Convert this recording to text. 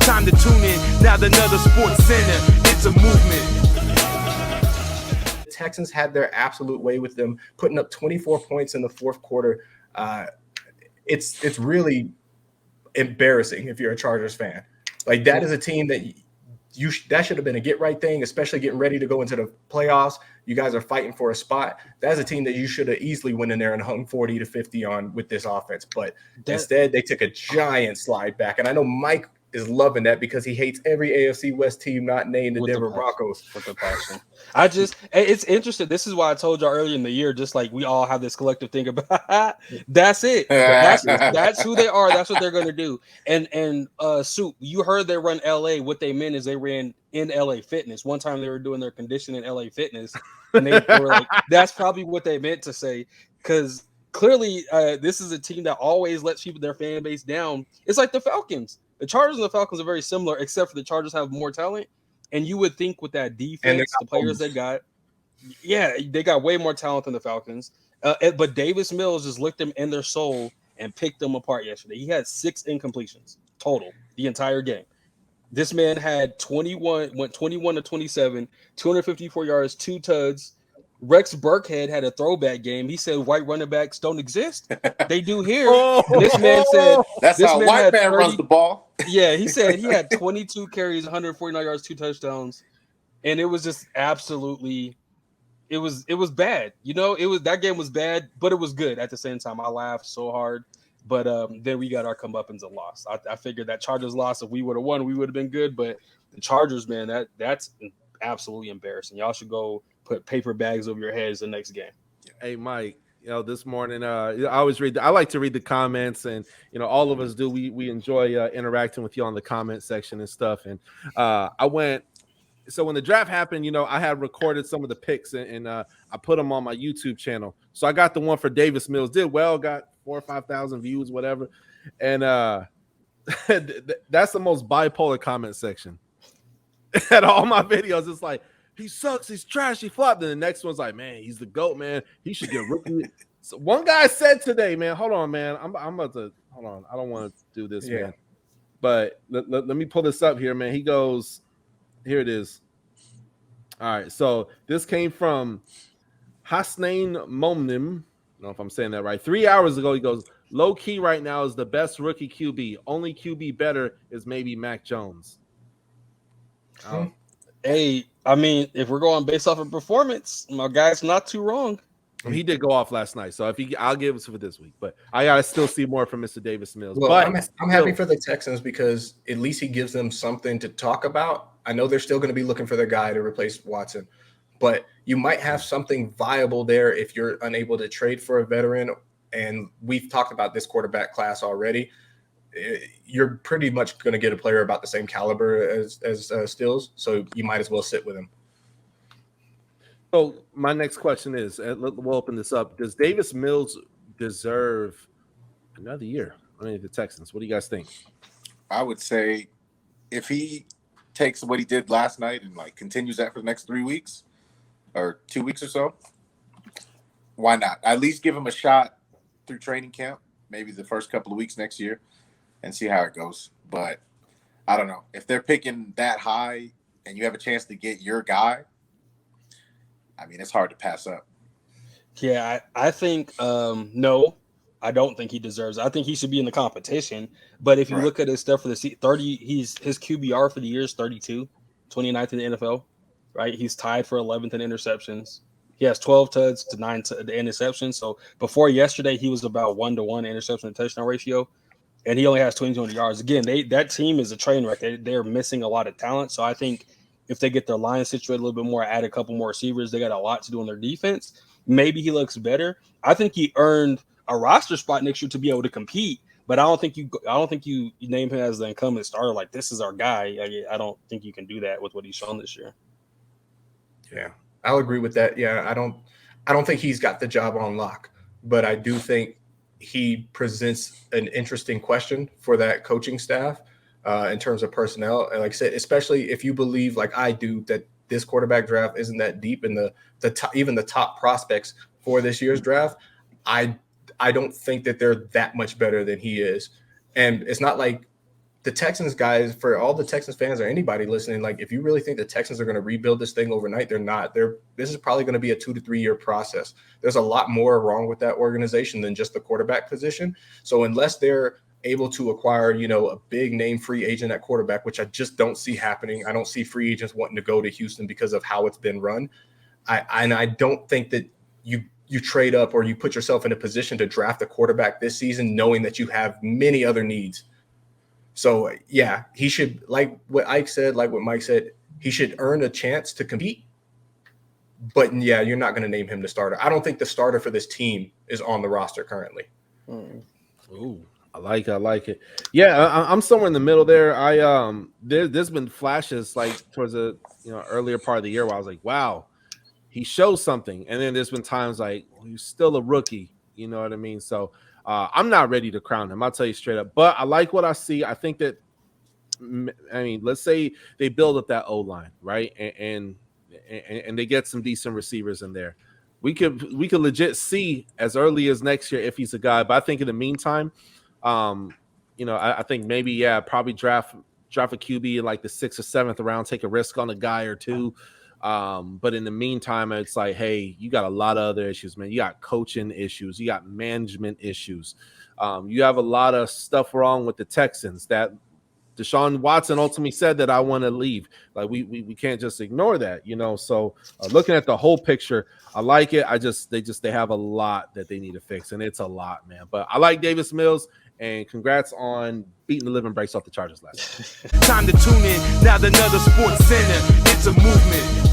time to tune in. Now another Sports Center, it's a movement. The Texans had their absolute way with them, putting up 24 points in the fourth quarter. It's really embarrassing if you're a Chargers fan. Like, that is a team that that should have been a get right thing, especially getting ready to go into the playoffs. You guys are fighting for a spot. That's a team that you should have easily went in there and hung 40 to 50 on with this offense. But instead, they took a giant slide back. And I know Mike is loving that because he hates every AFC West team not named the Denver Broncos. With the passion. It's interesting. This is why I told y'all earlier in the year, just like we all have this collective thing about that's it. That's who they are. That's what they're going to do. And Soup, you heard they run LA. What they meant is they ran in LA Fitness. One time they were doing their conditioning in LA Fitness. And they were like, that's probably what they meant to say. Because clearly this is a team that always lets their fan base down. It's like the Falcons. The Chargers and the Falcons are very similar, except for the Chargers have more talent. And you would think with that defense, the players they got, they got way more talent than the Falcons. But Davis Mills just looked them in their soul and picked them apart yesterday. He had 6 incompletions total the entire game. This man had went 21 to 27, 254 yards, 2 tuds. Rex Burkhead had a throwback game. He said white running backs don't exist. They do here. And this man said that's how a white man runs the ball. Yeah, he said he had 22 carries, 149 yards, 2 touchdowns. And it was just absolutely it was bad. That game was bad, but it was good at the same time. I laughed so hard. But then we got our comeuppance and loss. I figured that Chargers loss, if we would have won, we would have been good. But the Chargers, man, that's absolutely embarrassing. Y'all should go put paper bags over your heads the next game. Hey, Mike, this morning, I always I like to read the comments, and, all of us do. We enjoy interacting with you on the comment section and stuff. And so when the draft happened, I had recorded some of the picks and I put them on my YouTube channel. So I got the one for Davis Mills, did well, got 4,000 or 5,000 views, whatever. And that's the most bipolar comment section at all my videos. It's like, he sucks, he's trash, he flopped. And the next one's like, man, he's the GOAT, man. He should get rookie. So one guy said today, man, hold on, man. I'm about to hold on. I don't want to do this, man. But let me pull this up here, man. He goes, here it is. All right, so this came from Hasnain Momnim. I don't know if I'm saying that right. 3 hours ago, he goes, low key right now is the best rookie QB. Only QB better is maybe Mac Jones. Hey, I mean, if we're going based off of performance, my guy's not too wrong. He did go off last night, so I'll give it for this week. But I gotta still see more from Mr. Davis Mills. Well, but I'm happy for the Texans because at least he gives them something to talk about. I know they're still going to be looking for their guy to replace Watson, but you might have something viable there if you're unable to trade for a veteran. And we've talked about this quarterback class already. You're pretty much going to get a player about the same caliber as Stills, so you might as well sit with him. So my next question is, we'll open this up. Does Davis Mills deserve another year? The Texans. What do you guys think? I would say if he takes what he did last night and continues that for the next 3 weeks or 2 weeks or so, why not? At least give him a shot through training camp, maybe the first couple of weeks next year, and see how it goes. But I don't know. If they're picking that high and you have a chance to get your guy, it's hard to pass up. Yeah, I think no, I don't think he deserves it. I think he should be in the competition. But if you look at his stuff for the 30, his QBR for the year is 32, 29th in the NFL, right? He's tied for 11th in interceptions. He has 12 tuds to 9 to the interceptions. So before yesterday, he was about 1-to-1 interception to touchdown ratio, and he only has 22 yards. Again, that team is a train wreck. They're missing a lot of talent. So I think if they get their line situated a little bit more, add a couple more receivers, they got a lot to do on their defense. Maybe he looks better. I think he earned a roster spot next year to be able to compete. But I don't think you name him as the incumbent starter. Like, this is our guy. I don't think you can do that with what he's shown this year. Yeah, I'll agree with that. Yeah, I don't think he's got the job on lock, but I do think he presents an interesting question for that coaching staff in terms of personnel. And like I said, especially if you believe, like I do, that this quarterback draft isn't that deep in the top, even the top prospects for this year's draft, I don't think that they're that much better than he is. And it's not like the Texans guys, for all the Texans fans or anybody listening, like if you really think the Texans are going to rebuild this thing overnight, they're not. This is probably going to be a 2 to 3 year process. There's a lot more wrong with that organization than just the quarterback position. So unless they're able to acquire, a big name free agent at quarterback, which I just don't see happening. I don't see free agents wanting to go to Houston because of how it's been run. I don't think that you trade up or you put yourself in a position to draft a quarterback this season, knowing that you have many other needs. So yeah, he should, like what Ike said, like what Mike said, he should earn a chance to compete. But yeah, you're not going to name him the starter. I don't think the starter for this team is on the roster currently. Ooh, I like it. Yeah, I'm somewhere in the middle there. There's been flashes like towards the earlier part of the year where I was like, wow, he shows something, and then there's been times like, well, he's still a rookie. You know what I mean? So I'm not ready to crown him. I'll tell you straight up. But I like what I see. I think that, let's say they build up that O-line, right, and they get some decent receivers in there. We could legit see as early as next year if he's a guy. But I think in the meantime, I think maybe probably draft a QB in like the 6th or 7th round, take a risk on a guy or two. But in the meantime, it's like, hey, you got a lot of other issues, man. You got coaching issues, you got management issues. You have a lot of stuff wrong with the Texans that Deshaun Watson ultimately said that I want to leave. Like we can't just ignore that, So looking at the whole picture, I like it. They have a lot that they need to fix, and it's a lot, man. But I like Davis Mills, and congrats on beating the living breaks off the Chargers last night. Time to tune in. Now another sports center. It's a movement.